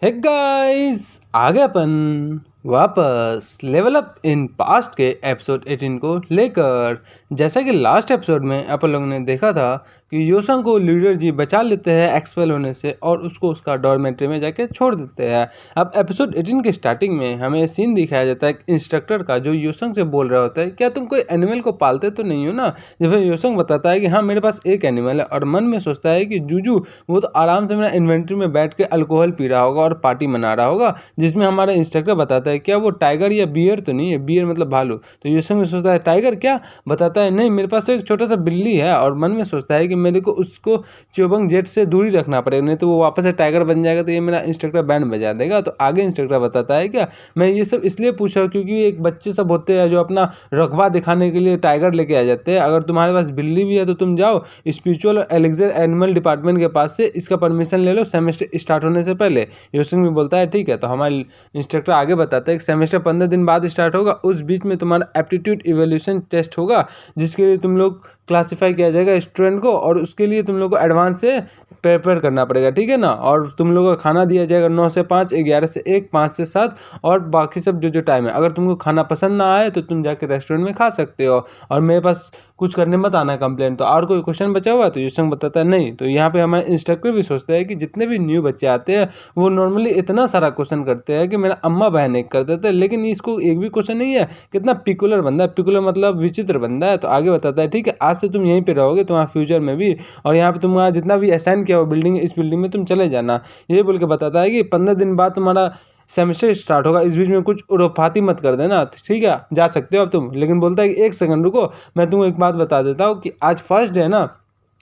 Hey guys, आ गए अपन वापस level up in past के एपिसोड 18 को लेकर। जैसा कि लास्ट एपिसोड में अपन लोगों ने देखा था कि योसंग को लीडर जी बचा लेते हैं एक्सपेल होने से और उसको उसका डॉर्मेट्री में जाके छोड़ देते हैं। अब एपिसोड 18 के स्टार्टिंग में हमें सीन दिखाया जाता है इंस्ट्रक्टर का, जो योसंग से बोल रहा होता है, क्या तुम कोई एनिमल को पालते तो नहीं हो ना। जब योसंग बताता है कि हाँ मेरे पास एक एनिमल है, और मन में सोचता है कि जूजू वो तो आराम से मेरा इन्वेंट्री में बैठ के अल्कोहल पी रहा होगा और पार्टी मना रहा होगा। जिसमें हमारा इंस्ट्रक्टर बताता है क्या वो टाइगर या बियर तो नहीं है, बियर मतलब भालू। तो योसंग में सोचता है टाइगर क्या, बताता है नहीं मेरे पास तो एक छोटा सा बिल्ली है, और मन में सोचता है कि मेरे को उसको च्योबंग जेट से दूरी रखना पड़ेगा, नहीं तो वो वापस से टाइगर बन जाएगा तो ये मेरा इंस्ट्रक्टर बैंड बजा देगा। तो आगे इंस्ट्रक्टर बताता है क्या मैं ये सब इसलिए पूछा क्योंकि एक बच्चे सब होते हैं जो अपना रकबा दिखाने के लिए टाइगर लेके आ जाते हैं। अगर तुम्हारे पास बिल्ली भी है तो तुम जाओ स्पिरिचुअल और एलेक्जर एनिमल डिपार्टमेंट के पास से इसका परमिशन ले लो सेमेस्टर स्टार्ट होने से पहले। योसंग भी बोलता है ठीक है। तो हमारे इंस्ट्रक्टर आगे बताता है कि सेमेस्टर 15 दिन बाद स्टार्ट होगा, उस बीच में तुम्हारा एप्टीट्यूड इवैल्यूएशन टेस्ट होगा, जिसके लिए तुम लोग क्लासिफाई किया जाएगा स्टूडेंट को, और उसके लिए तुम लोग को एडवांस से प्रिपेयर करना पड़ेगा, ठीक है ना। और तुम लोगों को खाना दिया जाएगा 9 से 5, 11 से 1, 5 से 7, और बाकी सब जो टाइम है। अगर तुमको खाना पसंद ना आए तो तुम जाके रेस्टोरेंट में खा सकते हो, और मेरे पास कुछ करने मत आना कंप्लेन। तो और कोई क्वेश्चन बचा हुआ है? तो योसंग बताता है नहीं। तो यहाँ पे हमारे इंस्ट्रक्टर भी सोचते हैं कि जितने भी न्यू बच्चे आते हैं वो नॉर्मली इतना सारा क्वेश्चन करते हैं कि मेरा अम्मा बहन एक कर देते हैं, लेकिन इसको एक भी क्वेश्चन नहीं है। कितना पिकुलर बंदा है, पिकुलर मतलब विचित्र बंदा है। तो आगे बताता है ठीक है आज से तुम यहीं पे रहोगे तुम्हारा फ्यूचर में भी, और यहाँ पे तुम्हारा जितना भी असाइन किया हो बिल्डिंग, इस बिल्डिंग में तुम चले जाना। ये बोल के बताता है कि 15 दिन बाद तुम्हारा सेमेस्टर स्टार्ट होगा, इस बीच में कुछ उड़ोफाती मत कर देना, ठीक है जा सकते हो अब तुम। लेकिन बोलता है कि एक सेकंड रुको, मैं तुमको एक बात बता देता हूँ कि आज फर्स्ट डे है ना,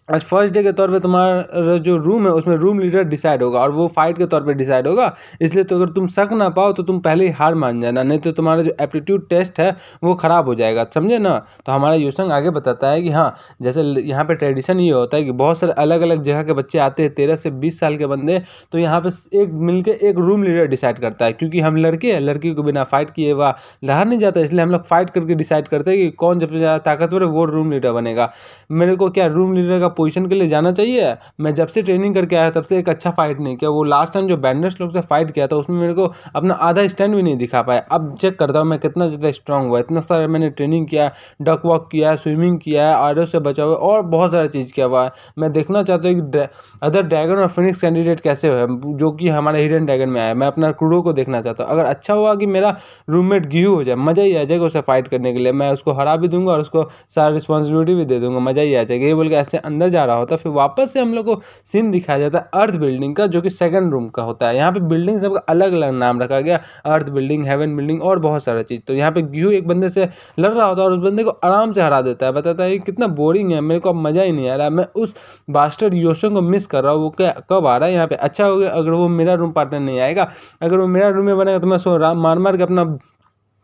आज फर्स्ट डे के तौर पे तुम्हारा जो रूम है उसमें रूम लीडर डिसाइड होगा, और वो फाइट के तौर पे डिसाइड होगा। इसलिए तो अगर तुम सक ना पाओ तो तुम पहले ही हार मान जाना, नहीं तो तुम्हारा जो एप्टीट्यूड टेस्ट है वो खराब हो जाएगा, समझे ना। तो हमारा योसंग आगे बताता है कि हाँ जैसे यहाँ पे ट्रेडिशन ये होता है कि बहुत सारे अलग अलग जगह के बच्चे आते हैं, 13 से 20 साल के बंदे। तो यहाँ पे एक मिलके एक रूम लीडर डिसाइड करता है, क्योंकि हम लड़के हैं, लड़की को बिना फाइट किए वह रहा नहीं जाता, इसलिए हम लोग फाइट करके डिसाइड करते हैं कि कौन सबसे ज़्यादा ताकतवर है वो रूम लीडर बनेगा। मेरे को क्या रूम लीडर का पोजीशन के लिए जाना चाहिए? मैं जब से ट्रेनिंग करके आया तब से एक अच्छा फाइट नहीं किया। वो लास्ट टाइम जो बैंडर्स लोग से फाइट किया था उसमें मेरे को अपना आधा स्टैंड भी नहीं दिखा पाया। अब चेक करता हूँ मैं कितना ज़्यादा स्ट्रांग हुआ, इतना सारा मैंने ट्रेनिंग किया, डक वॉक किया, स्विमिंग किया है, आर्डर से बचा हुआ और बहुत सारा चीज़ किया हुआ है। मैं देखना चाहता हूँ कि अदर ड्रैगन और फिनिक्स कैंडिडेट कैसे हो, जो कि हमारे हिडन ड्रैगन में आया। मैं अपना क्रूरो को देखना चाहता हूँ। अगर अच्छा हुआ कि मेरा रूममेट गियू हो जाए, मज़ा ही आ जाएगा उसे फाइट करने के लिए। मैं उसको हरा भी दूंगा और उसको सारा रिस्पॉन्सिबिलिटी भी दे दूंगा, मज़ा ही आ जाएगा। ये बोल के ऐसे अंदर जा रहा होता है। फिर वापस से हम लोग को सीन दिखाया जाता है अर्थ बिल्डिंग का, जो कि सेकंड रूम का होता है। यहाँ पे बिल्डिंग सबका अलग अलग नाम रखा गया, अर्थ बिल्डिंग, हेवन बिल्डिंग और बहुत सारा चीज़। तो यहाँ पे गियू एक बंदे से लड़ रहा होता है और उस बंदे को आराम से हरा देता है। बताता है कितना बोरिंग है, मेरे को अब मज़ा ही नहीं आ रहा है, मैं उस बास्टर्ड योसंग को मिस कर रहा हूँ। वो क्या कब आ रहा है यहाँ पे? अच्छा हो गया अगर वो मेरा रूम पार्टनर नहीं आएगा। अगर वो मेरा रूम में बनेगा तो मैं सो मार मार के अपना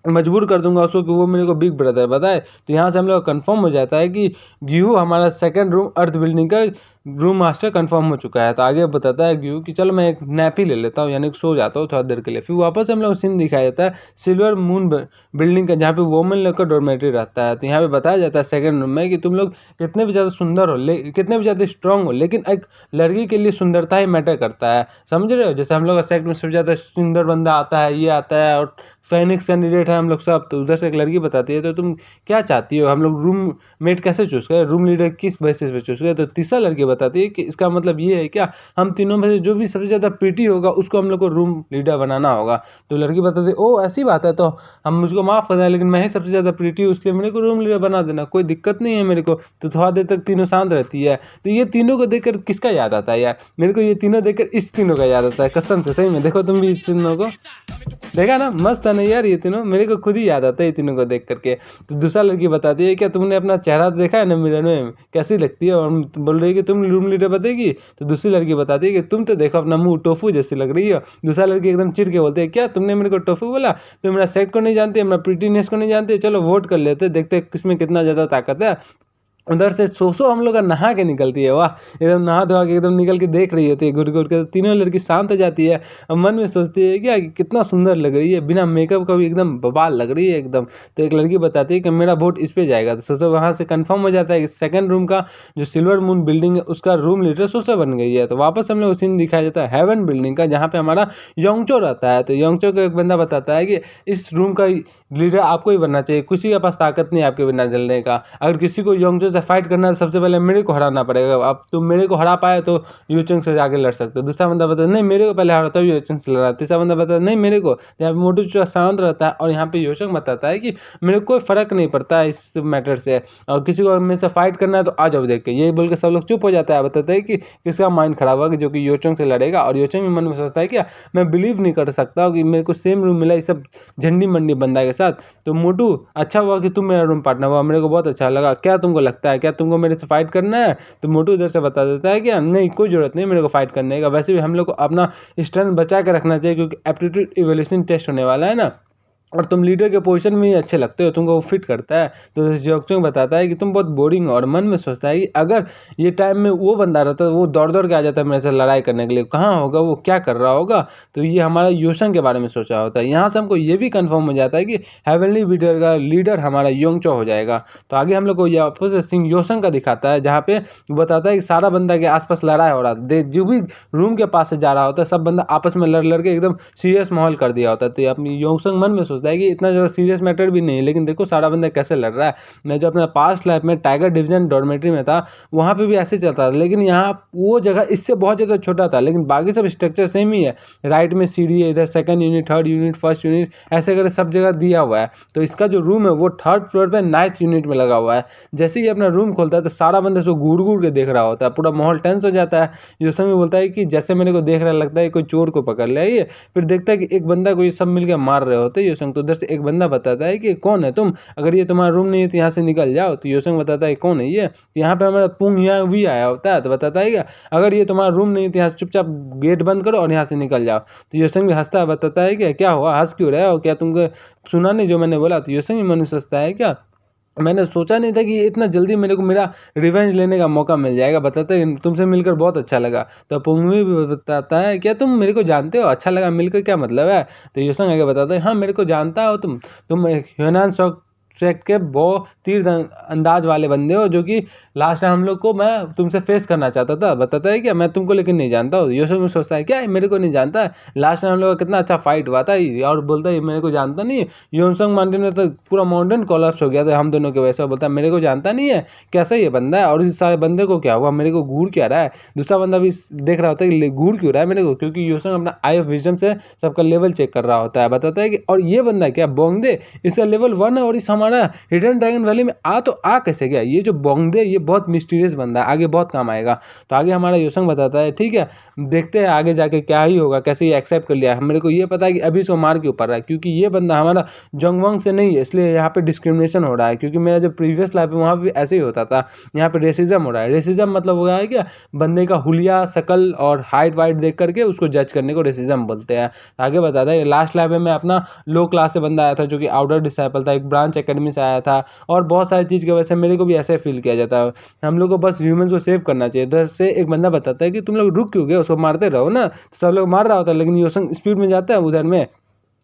मजबूर कर दूंगा उसको कि वो मेरे को बिग ब्रदर बताए। तो यहाँ से हम लोग कंफर्म हो जाता है कि गियू हमारा सेकंड रूम अर्थ बिल्डिंग का रूम मास्टर कंफर्म हो चुका है। तो आगे बताता है गियू कि चलो मैं एक नैप ही ले लेता हूँ, यानी सो जाता हूँ थोड़ा देर के लिए। फिर वापस हम लोग सीन दिखाया जाता है सिल्वर मून बिल्डिंग का, जहाँ पे वोमेन लोग का डॉर्मेट्री रहता है। तो यहाँ पे बताया जाता है सेकंड रूम में कि तुम लोग कितने भी ज़्यादा सुंदर हो, कितने भी ज़्यादा स्ट्रांग हो, लेकिन एक लड़की के लिए सुंदरता ही मैटर करता है, समझ रहे हो। जैसे हम लोग का सेक्ट में सबसे ज़्यादा सुंदर बंदा आता है, ये आता है, और फेनिक्स कैंडिडेट है हम लोग सब। तो उधर से एक लड़की बताती है तो तुम क्या चाहती हो, हम लोग रूम मेट कैसे चूज़ करें, रूम लीडर किस बेसिस पे चूज़ करें। तो तीसरा लड़की बताती है कि इसका मतलब ये है क्या, हम तीनों में से जो भी सबसे ज़्यादा प्रीटी होगा उसको हम लोग को रूम लीडर बनाना होगा। तो लड़की बताती है ओ ऐसी बात है, तो हम मुझको माफ़ कर दें, लेकिन मैं ही सबसे ज़्यादा प्रीटी हूँ, इसलिए मेरे को रूम लीडर बना देना, कोई दिक्कत नहीं है मेरे को। तो थोड़ा देर तक तीनों शांत रहती है। तो ये तीनों को देखकर किसका याद आता है यार? मेरे को ये तीनों देखकर इस तीनों का याद आता है, कसम से। सही में देखो तुम भी इस तीनों को देखा ना, मस्त है ना यार ये तीनों, मेरे को खुद ही याद आता है ये तीनों को देख करके। तो दूसरा लड़की बताती है क्या तुमने अपना चेहरा देखा है ना मिरर में, कैसी लगती है? और बोल रही है कि तुम रूम लीडर बताएगी। तो दूसरी लड़की बताती है कि तुम तो देखो अपना मुंह टोफू जैसी लग रही हो। दूसरा लड़की एकदम चिढ़ के बोलती है क्या तुमने मेरे को टोफू बोला? तुम मेरा सेक्ट को नहीं जानती, मेरा प्रीटीनेस को नहीं जानती, चलो वोट कर लेते, देखते किसमें कितना ज़्यादा ताकत है। उधर से सोसो हम लोग का नहा के निकलती है, वाह एकदम नहा धोआ के एकदम निकल के देख रही होती है घूर घूर के, तो तीनों लड़की शांत हो जाती है और मन में सोचती है क्या कि कितना सुंदर लग रही है, बिना मेकअप का भी एकदम बवाल लग रही है एकदम। तो एक लड़की बताती है कि मेरा वोट इस पे जाएगा, तो सोसो वहाँ से कंफर्म हो जाता है कि सेकंड रूम का जो सिल्वर मून बिल्डिंग है उसका रूम लीडर सोसो बन गई है। तो वापस हम लोग सीन दिखाया जाता है हेवन बिल्डिंग का, जहाँ पे हमारा योंगचो रहता है। तो योंगचो को एक बंदा बताता है कि इस रूम का लीडर आपको ही बनना चाहिए, किसी के पास ताकत नहीं आपके बिना जलने का, अगर किसी को योंगचो से फाइट करना है तो सबसे पहले मेरे को हराना पड़ेगा, अब तुम मेरे को हरा पाए तो यूचंग से आगे लड़ सकते हो। दूसरा बंदा बताता नहीं मेरे को पहले हरा तब यूचंग से लड़ा, तीसरा बंदा बताता नहीं मेरे को। यहाँ पे मोटू जो शांत रहता है और यहाँ पे योचंग बताता है कि मेरे को कोई फर्क नहीं पड़ता है इस मैटर से, और किसी को मेरे से फाइट करना है तो आ जाओ देख के, ये बोल के सब लोग चुप हो जाता है। बताते हैं कि किसका माइंड खराब होगा जो कि योचंग से लड़ेगा, और योचंग भी मन में सोचता है क्या मैं बिलीव नहीं कर सकता कि मेरे को सेम रूम मिला इस सब झंडी मंडी बंदा के साथ। तो मोटू अच्छा हुआ कि तुम मेरा रूम पार्टनर हुआ, मेरे को बहुत अच्छा लगा, क्या तुमको लगता है क्या तुमको मेरे से फाइट करना है? तो मोटू इधर से बता देता है कि नहीं कोई जरूरत नहीं मेरे को फाइट करने का, वैसे भी हम लोग को अपना स्ट्रेंथ बचा के रखना चाहिए क्योंकि एप्टीट्यूड इवैल्यूएशन टेस्ट होने वाला है ना, और तुम लीडर के पोजीशन में ही अच्छे लगते हो, तुमको वो फिट करता है। तो जोक्चोंग बताता है कि तुम बहुत बोरिंग हो, और मन में सोचता है कि अगर ये टाइम में वो बंदा रहता वो दौड़ दौड़ के आ जाता है मेरे से लड़ाई करने के लिए, कहाँ होगा वो, क्या कर रहा होगा। तो ये हमारा योशंग के बारे में सोचा होता है। यहाँ से हमको ये भी कंफर्म हो जाता है कि हेवनली बीटर का लीडर हमारा योंगचो हो जाएगा। तो आगे हम लोग को यहाँ सिंह योशंग का दिखाता है, जहाँ पे बताता है कि सारा बंदा के आसपास लड़ाई हो रहा है, जो भी रूम के पास से जा रहा होता है सब बंदा आपस में लड़ लड़ के एकदम सीरियस माहौल कर दिया होता है। तो अपनी योशंग मन में सोचता है कि इतना ज़्यादा सीरियस मैटर भी नहीं है, लेकिन देखो सारा बंदा कैसे लड़ रहा है। मैं जो अपना पास्ट लाइफ में टाइगर डिवीजन डॉर्मेट्री में था वहाँ पे भी ऐसे चलता था, लेकिन यहाँ वो जगह इससे बहुत ज़्यादा छोटा था, लेकिन बाकी सब स्ट्रक्चर सेम ही है। राइट में सीढ़ी है, इधर second unit, third unit, first unit, ऐसे करके सब जगह दिया हुआ है। तो इसका जो रूम है वो थर्ड फ्लोर पे 9th यूनिट में लगा हुआ है। जैसे ही अपना रूम खोलता है तो सारा बंदा उसको घूर घूर के देख रहा होता है, पूरा माहौल टेंस हो जाता है। जो समय बोलता है कि जैसे मेरे को देख रहा लगता है कोई चोर को पकड़ लिया ये, फिर देखता है कि एक बंदा को ये सब मिलकर मार रहे होते हैं योशंग। तो उधर से एक बंदा बताता है कि कौन है तुम, अगर ये तुम्हारा रूम नहीं है तो यहाँ से निकल जाओ। तो योशंग बताता है कौन है ये, तो यहाँ पे हमारा पुंग यहाँ भी आया होता है। तो बताता है क्या अगर ये तुम्हारा रूम नहीं है तो यहाँ चुपचाप गेट बंद करो और यहाँ से निकल जाओ। तो योशंग भी हंसता है, बताता है कि क्या हुआ हंस क्यों रहे हो, क्या तुमको सुना नहीं जो मैंने बोला। तो योशंग भी मन में सोचता है क्या मैंने सोचा नहीं था कि इतना जल्दी मेरे को मेरा रिवेंज लेने का मौका मिल जाएगा। बताते हैं तुमसे मिलकर बहुत अच्छा लगा। तो पुंगवी भी बताता है क्या तुम मेरे को जानते हो, अच्छा लगा मिलकर क्या मतलब है। तो योशंग आगे बताता है हाँ मेरे को जानता हो तुम ह्यूनान शॉक ट्रैक के बहुत तीर अंदाज वाले बंदे हो जो कि लास्ट टाइम हम लोग को मैं तुमसे फेस करना चाहता था। बताता है क्या मैं तुमको लेकिन नहीं जानता हूँ। योशंग में सोचता है क्या मेरे को नहीं जानता है, लास्ट टाइम हम लोग का कितना अच्छा फाइट हुआ था, और बोलता है मेरे को जानता नहीं है। योशंग माउंटेन में तो पूरा माउंटेन कोलैप्स हो गया था हम दोनों के वैसे, बोलता है मेरे को जानता नहीं है, कैसा ये बंदा है और इस सारे बंदे को क्या हुआ, मेरे को घूर क्या रहा है। दूसरा बंदा भी देख रहा होता है कि घूर क्यों रहा है मेरे को, क्योंकि योशंग अपना आई ऑफ विजडम से सबका लेवल चेक कर रहा होता है। बताता है कि और ये बंदा क्या बोंगदे, इसका लेवल 1 है और इस हमारा हिडन ड्रैगन वैली में आ कैसे गया। ये जो बोंगदे ये बहुत मिस्टीरियस बंदा है, आगे बहुत काम आएगा। तो आगे हमारा योशंग बताता है ठीक है देखते हैं आगे जाके क्या ही होगा, कैसे ये एक्सेप्ट कर लिया। मेरे को ये पता है कि अभी इसको मार के ऊपर रहा है क्योंकि ये बंदा हमारा जोंगवंग से नहीं है, इसलिए यहाँ पे डिस्क्रिमिनेशन हो रहा है। क्योंकि मेरा जो प्रीवियस लाइफ है वहाँ पे ऐसे ही होता था, यहाँ पे रेसिज्म हो रहा है। रेसिज्म मतलब हो रहा है क्या बंदे का हुलिया शकल और हाइट वाइट देख करके उसको जज करने को रेसिज्म बोलते हैं। आगे बताता है लास्ट लाइफ में मैं अपना लो क्लास से बंदा आया था जो कि आउटर डिसाइपल था, एक ब्रांच एकेडमी से आया था, और बहुत सारी चीज़ की वजह से मेरे को भी ऐसे फील किया जाता है। हम लोग को बस ह्यूमंस को सेव करना चाहिए। उधर से एक बंदा बताता है कि तुम लोग रुक क्यों गए, उसको मारते रहो ना। सब लोग मार रहा होता है लेकिन योशंग स्पीड में जाता है उधर में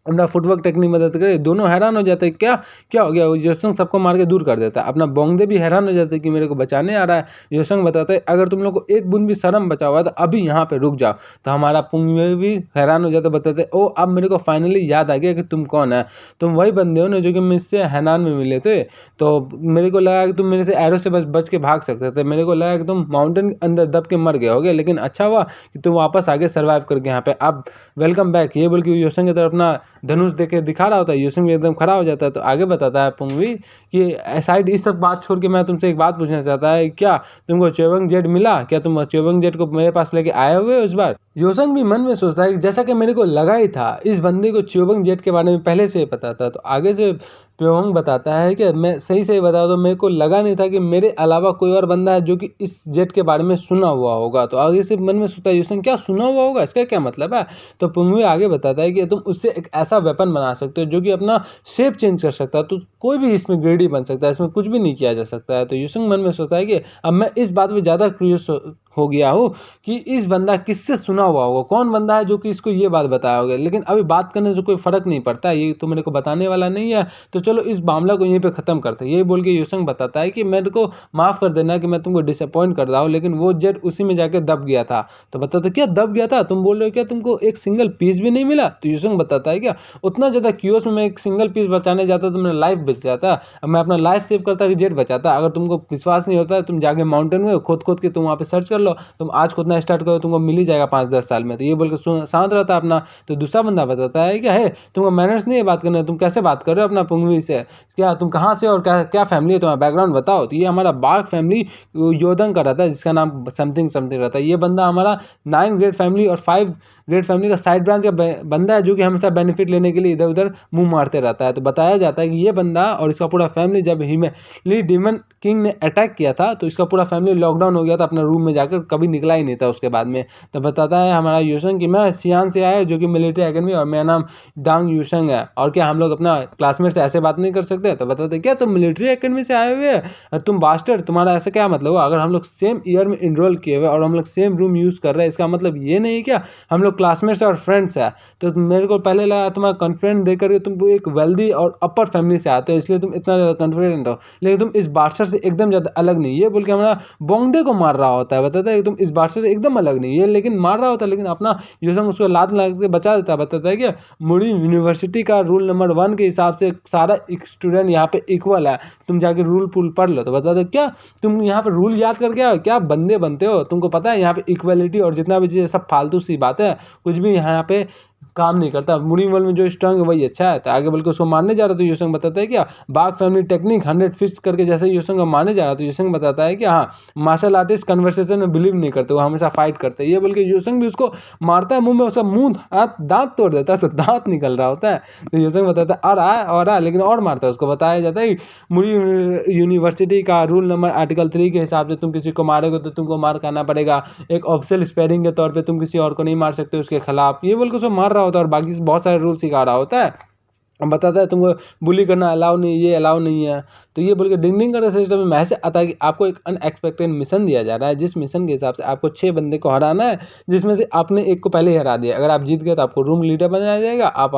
अपना फुटवर्क टेक्निक मदद करे, दोनों हैरान हो जाते हैं क्या क्या हो गया। योशंग सबको मार के दूर कर देता है। अपना बोंगदे भी हैरान हो जाते हैं कि मेरे को बचाने आ रहा है। योशंग बताता है अगर तुम लोग को एक बूंद भी शर्म बचा हुआ है तो अभी यहाँ पे रुक जाओ। तो हमारा पुंगवे भी हैरान हो जाता है, बताते ओ अब मेरे को फाइनली याद आ गया कि तुम कौन है, तुम वही बंदे हो ना जो कि मुझसे हैनान में मिले थे। तो मेरे को लगा कि तुम मेरे से एरो से बच के भाग सकते थे, मेरे को लगा कि तुम माउंटेन के अंदर दब के मर गए होगे, लेकिन अच्छा हुआ कि तुम वापस आगे सर्वाइव करके यहाँ पे अब वेलकम बैक। ये बोल के योशंग की तरफ अपना धनुष देके दिखा रहा होता है। योशंग भी एकदम खड़ा हो जाता है। तो आगे बताता है पुंगवी कि साइड इस सब बात छोड़ के मैं तुमसे एक बात पूछना चाहता है क्या तुमको च्योवंग जेट मिला, क्या तुम च्योवंग जेट को मेरे पास लेके आए हुए हो इस बार। योसंग भी मन में सोचता है कि जैसा कि मेरे को लगा ही था, इस बंदे को च्योबंग जेट के बारे में पहले से ही पता था। तो आगे से प्योंग बताता है कि मैं सही सही बता तो मेरे को लगा नहीं था कि मेरे अलावा कोई और बंदा है जो कि इस जेट के बारे में सुना हुआ होगा। तो आगे से मन में सोचता है योसंग क्या सुना हुआ होगा, इसका क्या मतलब है। तो पुंगवे आगे बताता है कि तुम उससे एक ऐसा वेपन बना सकते हो जो कि अपना शेप चेंज कर सकता है, तो कोई भी इसमें ग्रेडी बन सकता है, इसमें कुछ भी नहीं किया जा सकता है। तो योसंग मन में सोचता है कि अब मैं इस बात में ज़्यादा क्यूरियस हो गया हूँ कि इस बंदा किससे सुना हुआ होगा, कौन बंदा है जो कि इसको ये बात बताया होगा। लेकिन अभी बात करने से कोई फर्क नहीं पड़ता, ये तो मेरे को बताने वाला नहीं है, तो चलो इस मामला को यहीं पे ख़त्म करते हैं। ये बोल के योसंग बताता है कि मेरे को माफ़ कर देना कि मैं तुमको डिसअपॉइंट कर रहा हूँ, लेकिन वो जेट उसी में जाके दब गया था। तो बताता क्या दब गया था, तुम बोल रहे हो क्या तुमको एक सिंगल पीस भी नहीं मिला। तो योसंग बताता है क्या उतना ज़्यादा क्यूस में मैं एक सिंगल पीस बचाने जाता तो मेरा लाइफ बच जाता, अब मैं अपना लाइफ सेव करता कि जेट बचाता। अगर तुमको विश्वास नहीं होता है तुम जाके माउंटेन में खोद खोद के तुम वहाँ पे सर्च कर लो, तुम आज खोदना स्टार्ट करो तुमको मिल ही जाएगा 5-10 साल में। तो ये बोल के शांत रहता अपना। तो दूसरा बंदा बताता है क्या है तुमको मैनर्स नहीं है बात करने, तुम कैसे बात कर रहे हो अपना पुंगवी से, क्या तुम कहाँ से और क्या क्या फैमिली है तुम्हारा बैकग्राउंड बताओ। तो ये हमारा बाघ फैमिली योदंग का रहता है जिसका नाम समथिंग समथिंग रहता है। ये बंदा हमारा 9 ग्रेट फैमिली और 5 ग्रेट फैमिली का साइड ब्रांच का बंदा है जो कि हमेशा बेनिफिट लेने के लिए इधर उधर मुंह मारते रहता है। तो बताया जाता है कि ये बंदा और इसका पूरा फैमिली जब हिमेली डीमन किंग ने अटैक किया था तो इसका पूरा फैमिली लॉकडाउन हो गया था अपना रूम में जाकर, कभी निकला ही नहीं था उसके बाद में। तो बताता है हमारा योसंग कि मैं सियान से आया जो कि मिलिट्री एकेडमी और मेरा नाम दांग यूशंग है, और क्या हम लोग अपना क्लासमेट से ऐसे बात नहीं कर सकते। तो बताते क्या तुम मिलिट्री एकेडमी से आए हुए हैं, तुम बास्टर तुम्हारा ऐसा क्या मतलब हुआ। अगर हम लोग सेम ईयर में इनरोल किए हुए और हम लोग सेम रूम यूज़ कर रहे हैं इसका मतलब ये नहीं क्या हम लोग क्लासमेट्स और फ्रेंड्स हैं। तो मेरे को पहले लगा तुम्हारा कॉन्फिडेंट देख करके तुम एक वेल्दी और अपर फैमिली से आते हो इसलिए तुम इतना ज़्यादा कॉन्फिडेंट हो, लेकिन तुम इस बादशाह से एकदम ज़्यादा अलग नहीं। ये बोल के हमारा बोंगडे को मार रहा होता है, बताता है कि तुम इस बादशाह से एकदम अलग नहीं। ये लेकिन मार रहा होता है लेकिन अपना योसंग उसको लात लगा के बचा देता है। बताता है कि मुड़ी यूनिवर्सिटी का रूल नंबर 1 के हिसाब से सारा स्टूडेंट यहाँ पे इक्वल है, तुम जाके रूल पुल पढ़ लो। तो बताता है क्या तुम यहाँ पे रूल याद करके आओ, क्या बंदे बनते हो, तुमको पता है यहाँ पे इक्वलिटी और जितना भी चीज़ सब फालतू सी बात है, कुछ भी यहाँ पे काम नहीं करता। मुड़ी वर्ल्ड में जो स्ट्रांग है वही अच्छा है। तो आगे बल्कि उसको मारने जा रहा तो योसंग बताता है क्या बाघ फैमिली टेक्निक 100 फिक्स करके जैसे योसंग को मारने जा रहा तो योसंग बताता है कि हाँ मार्शल आर्टिस्ट कन्वर्सेशन में बिलीव नहीं करते, वो हमेशा फाइट करते हैं। ये बोल के योसंग भी उसको मारता है, मुंह में उसका मुंह दांत तोड़ देता है, तो दांत निकल रहा होता है। तो योसंग बताता है और आ लेकिन और मारता है उसको। बताया जाता है मुड़ी यूनिवर्सिटी का रूल नंबर आर्टिकल 3 के हिसाब से तुम किसी को मारोगे तो तुमको मार खाना पड़ेगा, एक ऑफिशियल स्पेयरिंग के तौर पे तुम किसी और को नहीं मार सकते उसके खिलाफ। ये बोल के उसको मार रहा होता है और बाकी बहुत सारे रूल सिखा रहा होता है, बताता है तुमको बुली करना अलाउ नहीं, ये अलाउ नहीं है। तो ये बोल के डिंग डिंग करके सिस्टम में मैसेज आता है कि आपको एक अनएक्सपेक्टेड मिशन दिया जा रहा है, जिस मिशन के हिसाब से आपको 6 बंदे को हराना है, जिसमें से आपने एक को पहले ही हरा दिया। अगर आप जीत गए तो आपको रूम लीडर बनाया जाएगा, आप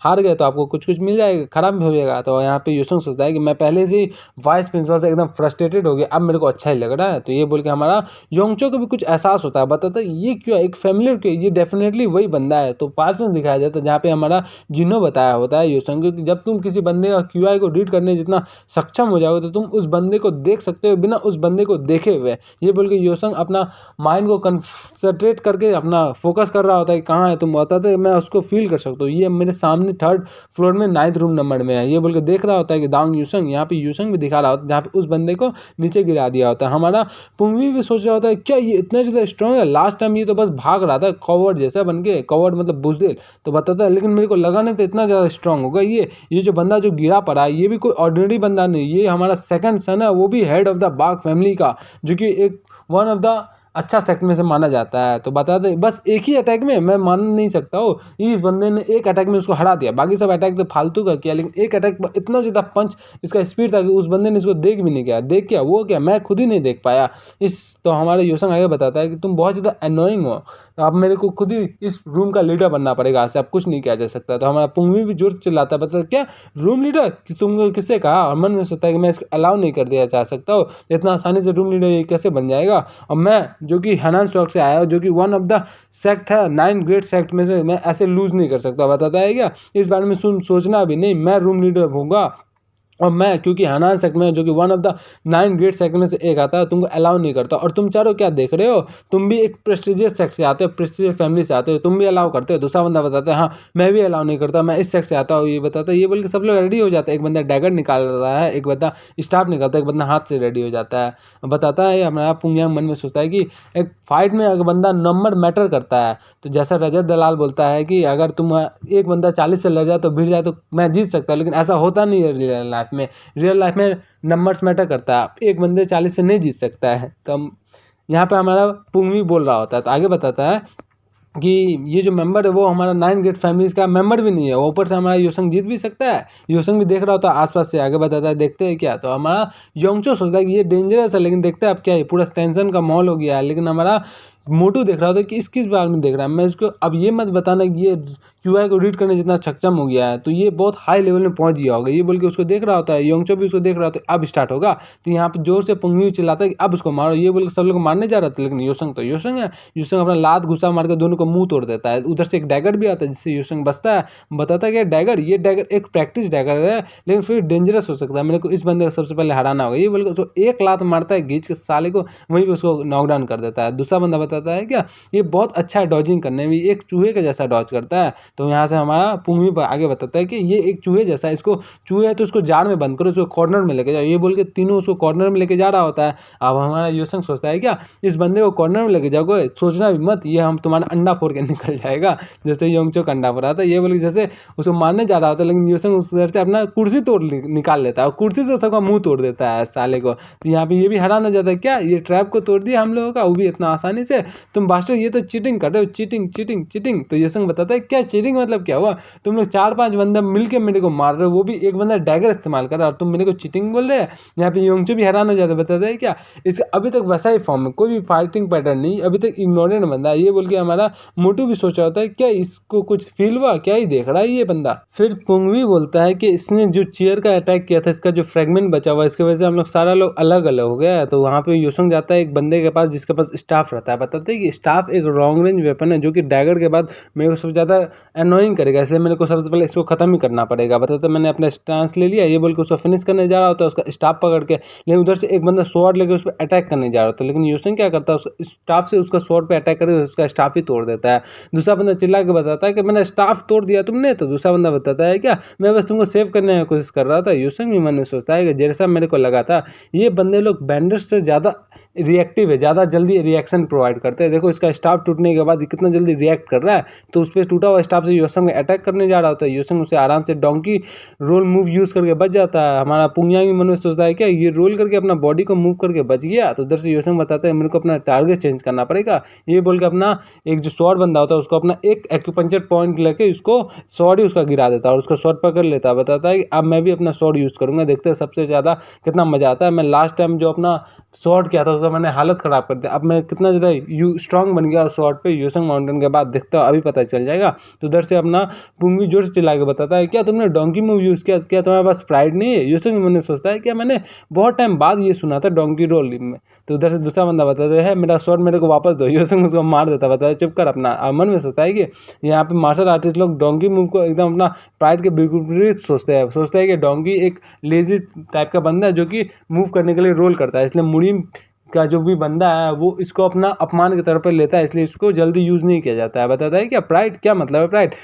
हार गए तो आपको कुछ कुछ मिल जाएगा, खराब भी हो जाएगा। तो यहाँ पे योसंग सोचता है कि मैं पहले से ही वाइस प्रिंसिपल से एकदम फ्रस्ट्रेटेड हो गया, अब मेरे को अच्छा ही लग रहा है। तो ये बोल के हमारा योंगचो को भी कुछ एहसास होता है, बताता है ये क्यों एक फैमिली के ये डेफिनेटली वही बंदा है। तो पास में दिखाया जाता है जहाँ पे हमारा जिन्हों बताया होता है योसंग कि जब तुम किसी बंदे का क्यूआई को रीड करने जितना सक्षम हो जाओगे तो तुम उस बंदे को देख सकते हो बिना उस बंदे को देखे हुए। ये बोल के योसंग अपना माइंड को कंसंट्रेट करके अपना फोकस कर रहा होता है कि कहाँ है तुम, बताते है मैं उसको फील कर सकता हूँ, ये मेरे सामने 3rd फ्लोर में 9th रूम नंबर में है। ये बोल के देख रहा होता है कि दांग यूसंग, यहाँ पे यूसंग भी दिखा रहा होता है जहाँ पे उस बंदे को नीचे गिरा दिया होता है। हमारा पुंगवी भी सोच रहा होता है क्या ये इतना ज़्यादा स्ट्रॉन्ग है, लास्ट टाइम ये तो बस भाग रहा था कॉवर्ड जैसा बन के, कॉवर्ड मतलब बुजदिल। तो बताता है लेकिन मेरे को लगा नहीं था इतना ज़्यादा स्ट्रॉन्ग होगा। ये जो बंदा जो गिरा पड़ा है ये भी कोई ऑर्डिनरी बंदा नहीं, ये हमारा सेकंड सन है, वो भी हेड ऑफ द बाघ फैमिली का, जो कि एक वन ऑफ द अच्छा सेक्ट में से माना जाता है। तो बता दे बस एक ही अटैक में मैं मान नहीं सकता हूँ, इस बंदे ने एक अटैक में उसको हरा दिया, बाकी सब अटैक तो फालतू का किया, लेकिन एक अटैक पर इतना ज़्यादा पंच इसका स्पीड था कि उस बंदे ने इसको देख भी नहीं किया, देख क्या वो क्या मैं खुद ही नहीं देख पाया इस। तो हमारे योसंग आगे बताता है कि तुम बहुत ज़्यादा अनोइंग हो, तो अब मेरे को खुद ही इस रूम का लीडर बनना पड़ेगा, आज से अब कुछ नहीं किया जा सकता। तो हमारा पुंगवी भी जोर चिल्लाता है, बताता क्या रूम लीडर कि तुम किससे कहा, और मन में सोचता है कि मैं इसको अलाउ नहीं कर दिया जा सकता हूँ, इतना आसानी से रूम लीडर ये कैसे बन जाएगा। और मैं जो कि हनान शौक से आया हूँ, जो कि वन ऑफ द सेक्ट है 9 ग्रेट सेक्ट में से, मैं ऐसे लूज नहीं कर सकता। बताता है क्या इस बारे में सोचना भी नहीं, मैं रूम लीडर होऊंगा और मैं क्योंकि हनान सेक्ट में जो कि one of the 9 great sect में से एक आता है, तुमको अलाउ नहीं करता। और तुम चारों क्या देख रहे हो, तुम भी एक प्रेस्टिजियस सेक्ट से आते हो, प्रेस्टिजियस फैमिली से आते हो, तुम भी अलाउ करते हो। दूसरा बंदा बताता है हाँ मैं भी अलाउ नहीं करता, मैं इस सेक्ट से आता हूँ, ये बताता है। ये बोल के सब लोग रेडी हो जाते हैं। एक बंदा डैगर निकाल रहा है, एक बंदा स्टाफ निकालता है, एक बंदा हाथ से रेडी हो जाता है। बताता है हमारा पुंगयांग मन में सोचता है कि एक फाइट में अगर बंदा नंबर मैटर करता है, तो जैसा रजत दलाल बोलता है कि अगर तुम एक बंदा 40 से लड़ जाए तो भिड़ जाए तो मैं जीत सकता हूँ, लेकिन ऐसा होता नहीं है रियल लाइफ में। रियल लाइफ में नंबर्स मैटर करता है, एक बंदे 40 से नहीं जीत सकता है। तो हम यहाँ पे हमारा पुंगवी बोल रहा होता है, तो आगे बताता है कि ये जो मेंबर है वो हमारा 9 ग्रेट फैमिलीज का मेंबर भी नहीं है, ऊपर से हमारा योसंग जीत भी सकता है। योसंग भी देख रहा होता है आसपास से। आगे बताता है देखते हैं क्या, तो हमारा योंगचो सोचता है कि ये डेंजरस है, लेकिन देखते हैं अब क्या है, पूरा टेंशन का माहौल हो गया है। लेकिन हमारा मोटू देख रहा होता है कि किस बारे में देख रहा है, मैं इसको अब ये मत बताना कि ये क्यूआई को रीड करने जितना सक्षम हो गया है, तो ये बहुत हाई लेवल में पहुंच गया होगा, ये बोल के उसको देख रहा होता है। योंगचो भी उसको देख रहा होता है, अब स्टार्ट होगा। तो यहाँ पे जोर से पुंगवी चिल्लाता है कि अब उसको मारो, ये बोल के सब लोग मारने जा रहा था। लेकिन योसंग तो योसंग है, योसंग अपना लात घुसा मार के दोनों को मुंह तोड़ देता है। उधर से एक डैगर भी आता है जिससे योसंग बचता है। बताता है कि डैगर, ये डैगर एक प्रैक्टिस डैगर है, लेकिन फिर डेंजरस हो सकता है, मेरे को इस बंदे को सबसे पहले हराना होगा। ये बोल के उसको एक लात मारता है घींच के साले को, वहीं पे उसको नॉकडाउन कर देता है। दूसरा बंदा बताता है क्या ये बहुत अच्छा है डॉजिंग करने में, एक चूहे के जैसा डॉज करता है। तो यहाँ से हमारा पुंगवी आगे बताता है कि ये एक चूहे जैसा है, इसको चूहे है तो उसको जार में बंद करो, इसको कॉर्नर में लेके जाओ। ये बोल के तीनों उसको कॉर्नर में लेके जा रहा होता है। अब हमारा योसंग सोचता है क्या इस बंदे को कॉर्नर में लेके जाओगे, सोचना भी मत, ये हम तुम्हारा अंडा फोड़ के निकल जाएगा, जैसे योंगचो का अंडा फोड़ा था। ये बोल के जैसे उसको मारने जा रहा होता है, लेकिन योसंग उस उधर से अपना कुर्सी तोड़ निकाल लेता है और कुर्सी से सबका मुंह तोड़ देता है साले को। तो यहाँ पे ये भी हैरान हो जाता है क्या ये ट्रैप को तोड़ दिया हम लोगों का, वो भी इतना आसानी से, तुम बास्टर ये तो चीटिंग कर रहे हो, चीटिंग चीटिंग चीटिंग। तो योसंग बताता है क्या चीटिंग मतलब क्या हुआ, तुम लोग 4-5 बंदा मिलके मेरे को मार रहे हो, वो भी एक बंदा डैगर इस्तेमाल कर रहा है और तुम मेरे को चीटिंग बोल रहे हैं। यहाँ पे योंगचो भी हैरान हो जाता है, बताता है क्या इसका अभी तक वैसा ही फॉर्म है, कोई भी फाइटिंग पैटर्न नहीं, अभी तक इग्नोरेंट बंदा है। ये बोल के हमारा मोटू भी सोच रहा होता है क्या इसको कुछ फील हुआ, क्या ही देख रहा है ये बंदा। फिर पुंगवी बोलता है कि इसने जो चेयर का अटैक किया था, इसका जो फ्रेगमेंट बचा हुआ, इसकी वजह से हम लोग सारा लोग अलग अलग हो गया है। तो वहाँ पे योसंग जाता है एक बंदे के पास जिसके पास स्टाफ रहता है। बताते हैं कि स्टाफ एक लॉन्ग रेंज वेपन है जो कि डैगर के बाद मेरे को सबसे ज़्यादा अनोइंग करेगा, इसलिए मेरे को सबसे पहले इसको खत्म ही करना पड़ेगा। बताते मैंने अपना स्टांस ले लिया, ये बोल के उसको फिनिश करने जा रहा होता है उसका स्टाफ पकड़ के, लेकिन उधर से एक बंदा स्वॉर्ड लेके उस पर अटैक करने जा रहा होता है। लेकिन योसंग क्या करता है उस स्टाफ से उसका स्वॉर्ड पे अटैक करके उसका स्टाफ ही तोड़ देता है। दूसरा बंदा चिल्ला के बताता है कि मैंने स्टाफ तोड़ दिया तुमने, तो दूसरा बंदा बताता है क्या मैं बस तुमको सेव करने की कोशिश कर रहा था। योसंग भी मन में सोचता है कि जैसा मेरे को लगा था ये बंदे लोग बैंडर्स से ज़्यादा रिएक्टिव है, ज़्यादा जल्दी रिएक्शन प्रोवाइड करते हैं। देखो इसका स्टाफ टूटने के बाद कितना जल्दी रिएक्ट कर रहा है, तो उस पर टूटा हुआ स्टाफ से योसंग अटैक करने जा रहा होता है। योसंग उसे आराम से डोंकी रोल मूव यूज़ करके बच जाता है। हमारा पुंगयांग भी मन में सोचता है क्या ये रोल करके अपना बॉडी को मूव करके बच गया। तो उधर से योसंग बताते हैं मेरे को अपना टारगेट चेंज करना पड़ेगा। ये बोल के अपना एक जो स्वॉर्ड बंदा होता है उसको अपना एक एक्यूपंक्चर पॉइंट लेके उसको स्वॉर्ड ही उसका गिरा देता है और उसका स्वॉर्ड पकड़ लेता है। बताता है कि अब मैं भी अपना स्वॉर्ड यूज़ करूँगा, देखते हैं सबसे ज़्यादा कितना मजा आता है। मैं लास्ट टाइम जो अपना स्वॉर्ड किया था उसका मैंने हालत ख़राब कर दिया, अब मैं कितना ज़्यादा स्ट्रॉन्ग बन गया उस स्वॉर्ड पे योसंग माउंटेन के बाद, देखते हो अभी पता चल जाएगा। तो उधर से अपना पुंगवी जोर से चिल्ला के बताता है क्या तुमने डोंकी मूव यूज़ किया, क्या तुम्हारे पास प्राइड नहीं है। योसंग मैंने सोचता है क्या मैंने बहुत टाइम बाद ये सुना था डोंकी रोल में। तो उधर से दूसरा बंदा बताता है मेरा स्वॉर्ड मेरे को वापस दो। योसंग उसको मार देता, बताता है चुप कर अपना। मन में सोचता है कि यहाँ पे मार्शल आर्टिस्ट लोग डोंकी मूव को एकदम अपना प्राइड के बिल्कुल विपरीत सोचते हैं कि डोंकी एक लेजी टाइप का बंदा है जो कि मूव करने के लिए रोल करता है, इसलिए मुड़ी का जो भी बंदा है वो इसको अपना अपमान की तरफ लेता है, इसलिए इसको जल्दी यूज़ नहीं किया जाता है। बताता है क्या प्राइड क्या मतलब है प्राइड,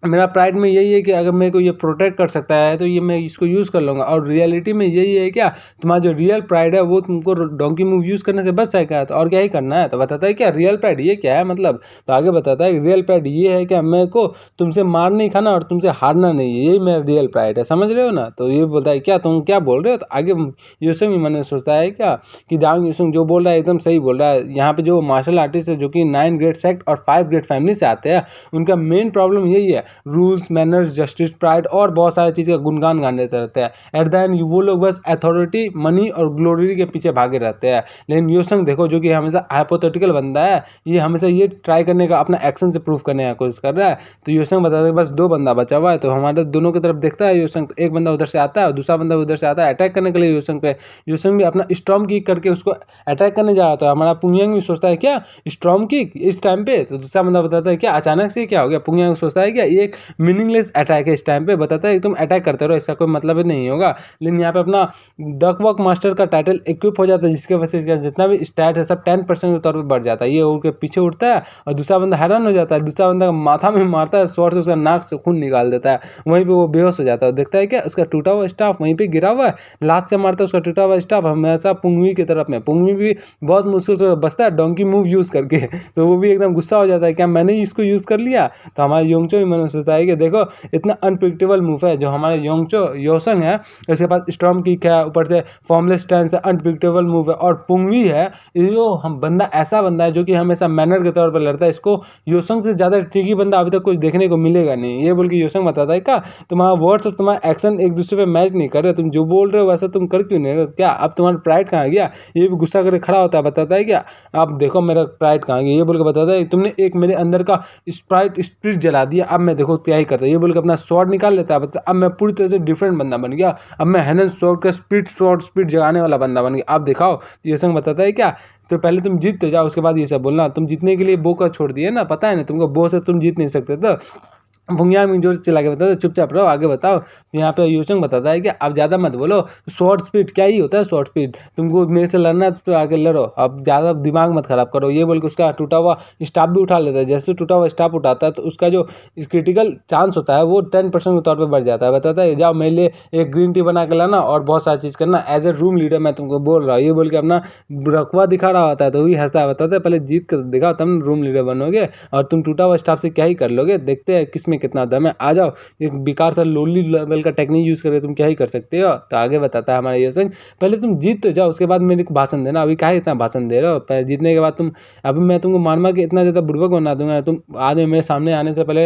मेरा प्राइड में यही है कि अगर मेरे को ये प्रोटेक्ट कर सकता है तो ये मैं इसको यूज़ कर लूँगा। और रियलिटी में यही है क्या तुम्हारा जो रियल प्राइड है वो तुमको डोंकी मूव यूज़ करने से बच जाएगा, तो और क्या ही करना है। तो बताता है क्या रियल प्राइड ये क्या है मतलब, तो आगे बताता है रियल प्राइड ये है कि मेरे को तुमसे मार नहीं खाना और तुमसे हारना नहीं है, यही मेरा रियल प्राइड है, समझ रहे हो ना। तो ये बोलता है क्या तुम क्या बोल रहे हो। तो आगे योसंग भी मन में सोचता है क्या कि दांग योसंग जो बोल रहा है एकदम सही बोल रहा है। यहाँ पे जो मार्शल आर्टिस्ट है जो कि 9 ग्रेट सेक्ट और 5 ग्रेट फैमिली से आते हैं, उनका मेन प्रॉब्लम यही है रूल्स मैनर्स जस्टिस प्राइड और बहुत सारी चीज़ का गुणगान गाने रहते हैं। एट द एंड वो लोग बस अथॉरिटी मनी और ग्लोरी के पीछे भागे रहते हैं। लेकिन योसंग देखो जो कि हमेशा हाइपोथेटिकल बंदा है, ये हमेशा ये ट्राई करने का अपना एक्शन से प्रूव करने की कोशिश कर रहा है। तो योसंग बताते हैं बस 2 बंदा बचा हुआ है, तो हमारे दोनों की तरफ देखता है योसंग, एक बंदा उधर से आता है और दूसरा बंदा उधर से आता है अटैक करने के लिए योसंग पे। योसंग भी अपना स्टॉर्म किक करके उसको अटैक करने जा रहा था। हमारा पुंगयांग भी सोचता है क्या स्टॉर्म किक इस टाइम पे, तो दूसरा बंदा बताता है क्या अचानक से क्या हो गया। पुंगयांग सोचता है क्या ये एक मीनिंगलेस अटैक है इस टाइम पे, बताता है कि तुम अटैक करते रहो, इसका कोई मतलब ही नहीं होगा। लेकिन यहाँ पे अपना डक वॉक मास्टर का टाइटल इक्विप हो जाता है, जिसके वजह से इसका जितना भी स्टैट है सब 10% के तौर पर बढ़ जाता है। ये उनके पीछे उठता है और दूसरा बंदा हैरान हो जाता है, दूसरा बंदा माथा में मारता है स्वॉर्ड से, उसका नाक से खून निकाल देता है। वहीं पे वो बेहोश हो जाता है, देखता है क्या उसका टूटा हुआ स्टाफ वहीं पे गिरा हुआ है, लात से मारता है उसका टूटा हुआ स्टाफ हमेशा पुंगवी की तरफ में। पुंगवी भी बहुत मुश्किल से बचता है डोंकी मूव यूज़ करके, तो वो भी एकदम गुस्सा हो जाता है, क्या मैंने इसको यूज़ कर लिया। तो हमारे योंगचो भी मन में सोचता है कि देखो इतना अनप्रिडिक्टेबल मूव है जो हमारे योंगचो योसंग है, उसके पास स्टॉर्म किक है, ऊपर से फॉर्मलेस स्टैंस है, अनप्रिडिक्टेबल मूव है, और पुंगवी है ये जो हम बंदा ऐसा बंदा है जो कि हमेशा मैनर के तौर पर लड़ता है। इसको योसंग से ज़्यादा ट्रिकी बंदा अभी तक कुछ देखने को मिलेगा नहीं। ये बोल के योसंग बताता है क्या तुम्हारा वर्ड्स और तुम्हारा एक्शन एक दूसरे पे मैच नहीं कर रहे, तुम जो बोल रहे हो वैसा तुम कर क्यों नहीं रहे हो, क्या अब तुम्हारा प्राइड कहाँ गया। ये भी गुस्सा करके खड़ा होता है, बताता है क्या आप देखो मेरा प्राइड कहाँ गया। ये बोल के बताता है तुमने एक मेरे अंदर का स्प्राइट स्पिरिट जला दिया, अब मैं देखो क्या ही करता है। ये बोल के अपना स्वॉर्ड निकाल लेता है, बताता अब मैं पूरी तरह से डिफरेंट बंदा बन गया, अब मैं हैनन स्वॉर्ड का स्पिरिट जगाने वाला बंदा बन गया, आप दिखाओ। तो योसंग बताता है क्या तो पहले तुम जीत तो जाओ, उसके बाद ये सब बोलना। तुम जीतने के लिए बो का छोड़ दिए ना, पता है ना तुमको बो से तुम जीत नहीं सकते। तो भुंगिया में जोर चला के बताओ, चुपचाप रहो आगे बताओ। तो यहाँ पे योसंग बताता है कि अब ज़्यादा मत बोलो, शॉर्ट स्पीड क्या ही होता है शॉर्ट स्पीड, तुमको मेरे से लड़ना है तो आगे लड़ो, अब ज़्यादा दिमाग मत खराब करो। ये बोल के उसका टूटा हुआ स्टाफ भी उठा लेता है, जैसे टूटा हुआ स्टाफ उठाता है तो उसका जो क्रिटिकल चांस होता है वो 10% के तौर पर बढ़ जाता है। बताता है जाओ मेरे लिए एक ग्रीन टी बना के लाना और बहुत सारी चीज़ करना, एज ए रूम लीडर मैं तुमको बोल रहा हूँ। ये बोल के अपना रखवा दिखा रहा होता है, तो वही हंसता है, बताता है पहले जीत कर दिखाओ तब रूम लीडर बनोगे, और तुम टूटा हुआ स्टाफ से क्या ही कर लोगे, देखते हैं किसमें कितना दम है, आ जाओ। एक बेकार सा लोनली लेवल का टेक्निक यूज़ करके तुम क्या ही कर सकते हो। तो आगे बताता है हमारा योसंग पहले तुम जीत तो जाओ, उसके बाद मेरे को भाषण देना, अभी क्या इतना भाषण दे रहे हो, पहले जीतने के बाद तुम, अभी मैं तुमको मार के इतना ज़्यादा बुड़बक बना दूंगा, तुम आज मेरे सामने आने से पहले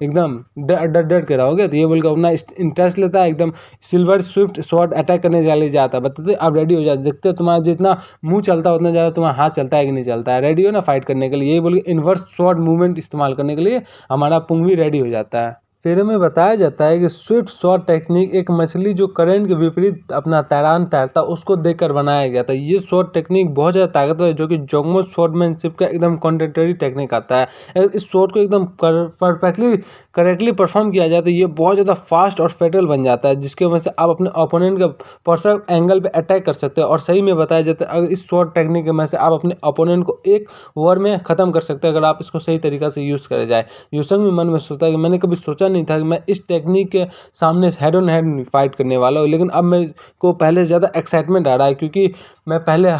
एकदम डर के रहोगे। तो ये बोल कर अपना इंटरेस्ट लेता है, एकदम सिल्वर स्विफ्ट शॉर्ट अटैक करने चले जाता है। बताते आप रेडी हो जाते, देखते हो तुम्हारा जितना मुंह चलता है उतना ज़्यादा तुम्हारा हाथ चलता है कि नहीं चलता है, रेडी हो ना फाइट करने के लिए। ये बोल के इन्वर्स शॉर्ट मूवमेंट इस्तेमाल करने के लिए हमारा पुंगवी रेडी हो जाता है। फिर हमें बताया जाता है कि स्विफ्ट शॉट टेक्निक एक मछली जो करंट के विपरीत अपना तैरान तैरता उसको देखकर बनाया गया था। ये शॉट टेक्निक बहुत ज़्यादा ताकतवर है, जो कि जोंगमो शॉटमैनशिप का एकदम कॉन्टेम्परेरी टेक्निक आता है। इस शॉट को एकदम परफेक्टली करेक्टली परफॉर्म किया जाए तो ये बहुत ज़्यादा फास्ट और फेटल बन जाता है, जिसकी वजह से आप अपने ओपोनेंट का परफेक्ट एंगल पे अटैक कर सकते हो। और सही में बताया जाता है अगर इस शॉट टेक्निक की वजह से आप अपने ओपोनेंट को एक ओवर में ख़त्म कर सकते हो, अगर आप इसको सही तरीक़ा से यूज़ करे जाए। योसंग भी मन में सोचता है कि मैंने कभी सोचा नहीं था कि मैं इस टेक्निक के सामने हेड ऑन हेड फाइट करने वाला हूँ, लेकिन अब मेरे को पहले से ज़्यादा एक्साइटमेंट आ रहा है, क्योंकि मैं पहले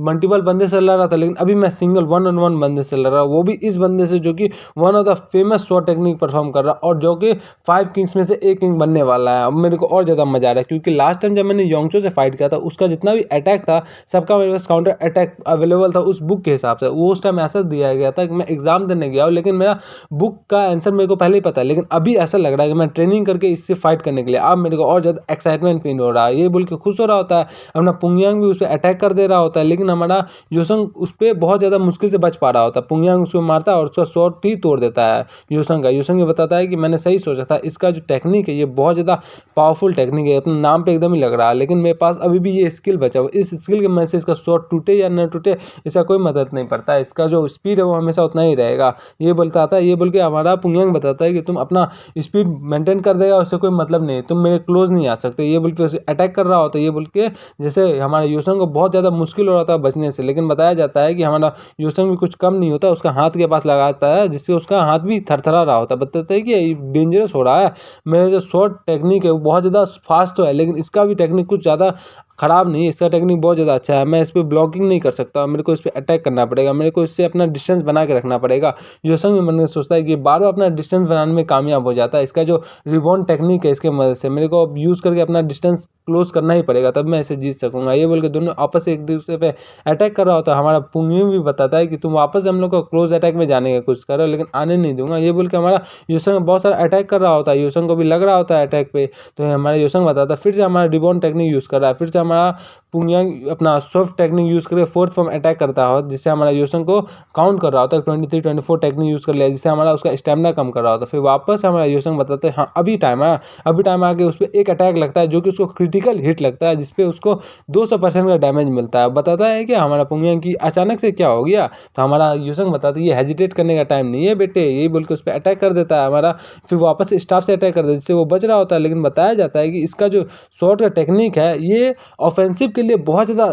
मल्टीपल बंदे से लड़ रहा था, लेकिन अभी मैं सिंगल 1-on-1 बंदे से लड़ रहा हूँ, वो भी इस बंदे से जो कि one of the famous shot technique perform कर रहा है और जो कि 5 किंग्स में से एक किंग बनने वाला है। अब मेरे को और ज़्यादा मजा आ रहा है, क्योंकि लास्ट टाइम जब मैंने योंगचो से फाइट किया था उसका जितना भी अटैक था सबका मेरे पास काउंटर अटैक अवेलेबल था उस बुक के हिसाब से। वो उस टाइम ऐसा दिया गया था कि मैं एग्जाम देने गया हूँ, लेकिन मेरा बुक का आंसर मेरे को पहले ही पता है, लेकिन अभी ऐसा लग रहा है कि मैं ट्रेनिंग करके इससे फाइट करने के लिए अब मेरे को और ज़्यादा एक्साइटमेंट फील हो रहा है। ये बोल के खुश हो रहा होता है, अपना पुंगयांग भी उस पर अटैक कर दे रहा होता है, लेकिन हमारा योसंग उस पर बहुत ज़्यादा मुश्किल से बच पा रहा होता है। पुंगयांग उसको मारता है और उसका शॉट ही तोड़ देता है योसंग का। योसंग ये बताता है कि मैंने सही सोचा था, इसका जो टेक्निक है ये बहुत ज़्यादा पावरफुल टेक्निक है, अपने नाम पे एकदम ही लग रहा है, लेकिन मेरे पास अभी भी ये स्किल बचा हुआ, इस स्किल के वजह से इसका शॉट टूटे या न टूटे इसका कोई मदद नहीं पड़ता है, इसका जो स्पीड है वो हमेशा उतना ही रहेगा। ये बताता है, ये बोल के हमारा पुंगयांग बताता है कि तुम अपना स्पीड मेंटेन कर देगा, उससे कोई मतलब नहीं, तुम मेरे क्लोज नहीं आ सकते। ये बोल के उसे अटैक कर रहा होता है। ये बोल के जैसे हमारे योसंग को बहुत ज़्यादा मुश्किल हो रहा था बचने से, लेकिन बताया जाता है कि हमारा योसंग भी कुछ कम नहीं होता, उसका हाथ के पास लगाता है जिससे उसका हाथ भी थरथरा रहा होता है। बताते हैं कि डेंजरस हो रहा है, मेरा जो शॉट टेक्निक है वो बहुत ज़्यादा फास्ट तो है, लेकिन इसका भी टेक्निक कुछ ज़्यादा ख़राब नहीं है, इसका टेक्निक बहुत ज़्यादा अच्छा है, मैं इस पर ब्लॉकिंग नहीं कर सकता, मेरे को इस पर अटैक करना पड़ेगा, मेरे को इससे अपना डिस्टेंस बना के रखना पड़ेगा। योसंग भी मन में सोचता है कि बार बार अपना डिस्टेंस बनाने में कामयाब हो जाता है। इसका जो रिबॉन्ड टेक्निक है इसके मदद से मेरे को अब यूज़ करके अपना डिस्टेंस क्लोज करना ही पड़ेगा, तब मैं इसे जीत सकूंगा। ये बोल के दोनों आपस से एक दूसरे पे अटैक कर रहा होता है। हमारा पुंगयांग भी बताता है कि तुम वापस हम लोग को क्लोज अटैक में जाने की कोशिश करो, लेकिन आने नहीं दूंगा। ये बोल के हमारा योसंग बहुत सारा अटैक कर रहा होता है, योसंग को भी लग रहा होता है अटैक पे, तो हमारा योसंग बताता है फिर से हमारा रिबॉन्ड टेक्निक यूज़ कर रहा है, फिर से हमारा पुंगयांग अपना सॉफ्ट टेक्निक यूज़ करके फोर्थ फॉर्म अटैक करता हो, जिससे हमारा योसन को काउंट कर रहा होता है 23-24 टेक्निक यूज़ कर लिया, जिससे हमारा उसका स्टेमिना कम कर रहा होता है। फिर वापस हमारा योसन बताते हैं हाँ अभी टाइम आया, अभी टाइम आके उस पर एक अटैक लगता है जो कि उसको क्रिटिकल हिट लगता है, जिसपे उसको 200% का डैमेज मिलता है। बताता है कि हमारा पुंगयांग की अचानक से क्या हो गया, तो हमारा योसन बताता है ये हेजिटेट करने का टाइम नहीं है बेटे, यही बोल के उस पर अटैक कर देता है हमारा। फिर वापस स्टाफ से अटैक कर देता है, जिससे वो बच रहा होता है। लेकिन बताया जाता है कि इसका जो शॉर्ट का टेक्निक है ये ऑफेंसिव के लिए बहुत ज़्यादा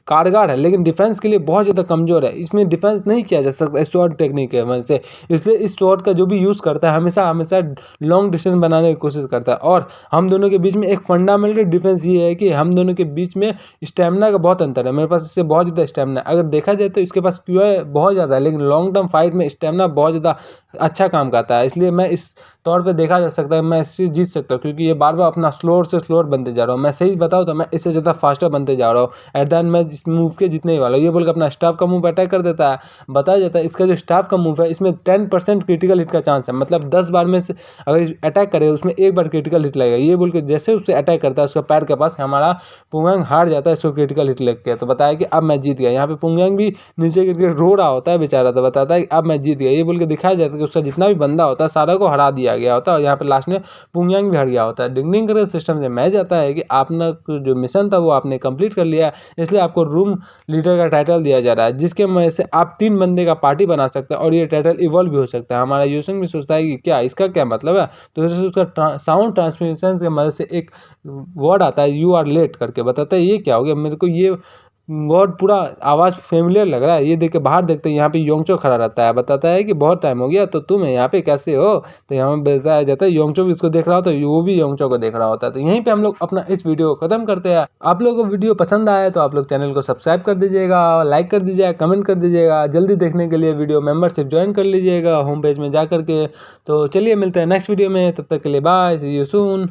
कारगर है, लेकिन डिफेंस के लिए बहुत ज़्यादा कमज़ोर है। इसमें डिफेंस नहीं किया जा सकता इस शॉर्ट टेक्निक के वजह से, इसलिए इस शॉर्ट का जो भी यूज़ करता है हमेशा हमेशा लॉन्ग डिस्टेंस बनाने की कोशिश करता है। और हम दोनों के बीच में एक फंडामेंटल डिफरेंस ये है कि हम दोनों के बीच में स्टेमिना का बहुत अंतर है। मेरे पास इससे बहुत ज़्यादा स्टेमिना है, अगर देखा जाए तो इसके पास क्यूआई बहुत ज़्यादा है, लेकिन लॉन्ग टर्म फाइट में स्टेमिना बहुत ज़्यादा अच्छा काम करता है। इसलिए मैं इस तौर पे देखा जा सकता है मैं इससे जीत सकता हूँ, क्योंकि ये बार बार अपना स्लोअर से स्लोअर बनते जा रहा हूँ। मैं सही बताऊँ तो मैं इससे ज़्यादा फास्टर बनते जा रहा हूँ। एट द एंड मैं इस मूव के जीतने ही वाला हूँ। ये बोल के अपना स्टाफ का मूव अटैक कर देता है। बताया जाता है इसका जो स्टाफ का मूव है इसमें 10% क्रिटिकल हिट का चांस है, मतलब 10 बार में से अगर अटैक करे उसमें एक बार क्रिटिकल हिट लगेगा। ये बोल के जैसे उससे अटैक करता है उसका पैर के पास हमारा पुंगयांग हार जाता है इसको क्रिटिकल हिट लग के। तो बताया कि अब मैं जीत गया। यहाँ पे पुंगयांग भी नीचे गिर के रो रहा होता है बेचारा, तो बताता है कि अब मैं जीत गया। ये बोल के दिखाया जाता है कि उसका जितना भी बंदा होता है सारा को हरा दिया गया होता है, और यहाँ पे लास्ट में पुंगयांग भी हार गया होता है। डिंगडिंग करके सिस्टम से मैच आता है कि आपने जो मिशन था वो आपने कंप्लीट कर लिया, इसलिए आपको रूम लीडर का टाइटल दिया जा रहा है, जिसके वजह से आप 3 बंदे का पार्टी बना सकते हैं और ये टाइटल इवॉल्व भी हो सकता है। हमारा यूसन भी सोचता है कि क्या इसका क्या मतलब है, तो उसका साउंड ट्रांसमिशन की मदद से एक वर्ड आता है यू आर लेट करके। बताता है ये क्या हो गया, मेरे को ये वर्ड पूरा आवाज़ फेमिलियर लग रहा है। ये देख के बाहर देखते हैं यहाँ पे योंगचो खड़ा रहता है। बताता है कि बहुत टाइम हो गया तो तुम यहाँ पे कैसे हो, तो यहाँ पे बताया जाता है योंगचो भी इसको देख रहा होता है, वो भी योंगचो को देख रहा होता है। तो यहीं पे हम लोग अपना इस वीडियो को खत्म करते हैं। आप लोगों को वीडियो पसंद आया तो आप लोग चैनल को सब्सक्राइब कर दीजिएगा, लाइक कर दीजिएगा, कमेंट कर दीजिएगा। जल्दी देखने के लिए वीडियो मेंबरशिप ज्वाइन कर लीजिएगा होम पेज में जा करके। तो चलिए मिलते हैं नेक्स्ट वीडियो में, तब तक के लिए बाय, सी यू सून।